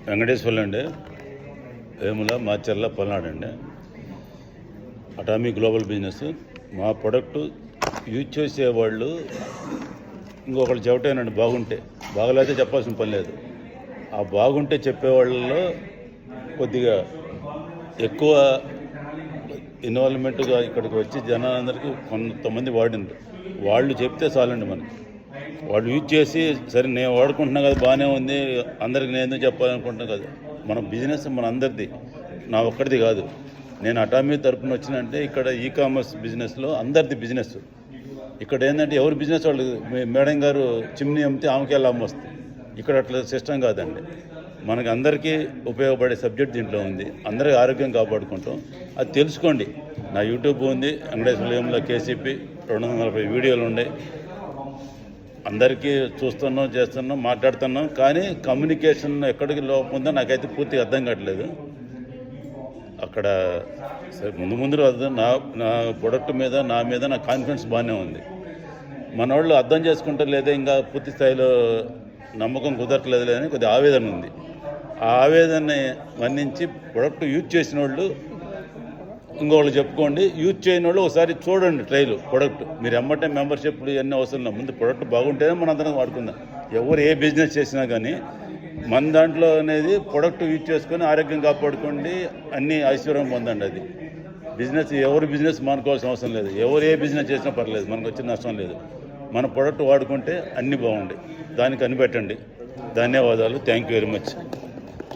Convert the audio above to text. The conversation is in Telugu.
వెంకటేశ్వర్లు అండి, వేముల మాచర్ల పల్నాడు అండి. Atomic global business. మా ప్రొడక్ట్ యూజ్ చేసేవాళ్ళు ఇంకొకళ్ళు చెబుతానండి, బాగుంటే బాగలేదే చెప్పాల్సిన పని లేదు. ఆ బాగుంటే చెప్పేవాళ్ళలో కొద్దిగా ఎక్కువ ఇన్వాల్వ్మెంట్గా ఇక్కడికి వచ్చి జనాలందరికీ కొంతమంది వాడింది. వాళ్ళు చెప్తే చాలండి మనకి. వాళ్ళు యూజ్ చేసి సరే నేను వాడుకుంటున్నా కదా, బాగానే ఉంది, అందరికి నేను ఎందుకు చెప్పాలనుకుంటున్నాను కదా. మన బిజినెస్ మన అందరిది, నా ఒక్కడిది కాదు. నేను అటామిక్ తరపున వచ్చినంటే ఇక్కడ ఈ-కామర్స్ బిజినెస్లో అందరిది బిజినెస్. ఇక్కడ ఏంటంటే ఎవరు బిజినెస్ వాళ్ళు, మేడం గారు చిమ్నీ అమ్మితే ఆమెకి వెళ్ళి అమ్మొస్తుంది. ఇక్కడ అట్లా సిస్టమ్ కాదండి. మనకి అందరికీ ఉపయోగపడే సబ్జెక్ట్ దీంట్లో ఉంది. అందరికీ ఆరోగ్యం కాపాడుకుంటాం. అది తెలుసుకోండి. నా యూట్యూబ్ ఉంది, వెంకటేశ్వర్లో కేసీపీ 240 వీడియోలు ఉన్నాయి. అందరికీ చూస్తున్నాం, చేస్తున్నాం, మాట్లాడుతున్నాం. కానీ కమ్యూనికేషన్ ఎక్కడికి లోపం ఉందో నాకైతే పూర్తిగా అర్థం కావట్లేదు. అక్కడ సరే ముందు అర్థం నా ప్రొడక్ట్ మీద నా కాన్ఫిడెన్స్ బాగానే ఉంది. మన వాళ్ళు అర్థం చేసుకుంటారు లేదా, ఇంకా పూర్తి స్థాయిలో నమ్మకం కుదరట్లేదు లేదని కొద్దిగా ఆవేదన ఉంది. ఆ ఆవేదనని మన్నించి ప్రొడక్ట్ యూజ్ చేసిన వాళ్ళు ఇంకోళ్ళు చెప్పుకోండి, యూజ్ చేయని వాళ్ళు ఒకసారి చూడండి ట్రైలు ప్రొడక్ట్. మీరు ఎమ్మటే మెంబర్షిప్లు ఇవన్నీ అవసరం లేదు. ముందు ప్రొడక్ట్ బాగుంటేనే మన అందరం వాడుకుందాం. ఎవరు ఏ బిజినెస్ చేసినా కానీ మన దాంట్లో అనేది ప్రొడక్ట్ యూజ్ చేసుకొని ఆరోగ్యం కాపాడుకోండి, అన్నీ ఐశ్వర్యం పొందండి. అది బిజినెస్, ఎవరు బిజినెస్ మానుకోవాల్సిన అవసరం లేదు. ఎవరు ఏ బిజినెస్ చేసినా పర్లేదు, మనకు వచ్చిన నష్టం లేదు. మన ప్రొడక్ట్ వాడుకుంటే అన్నీ బాగుంటాయి. దానికి కనిపెట్టండి. ధన్యవాదాలు. Thank you very much.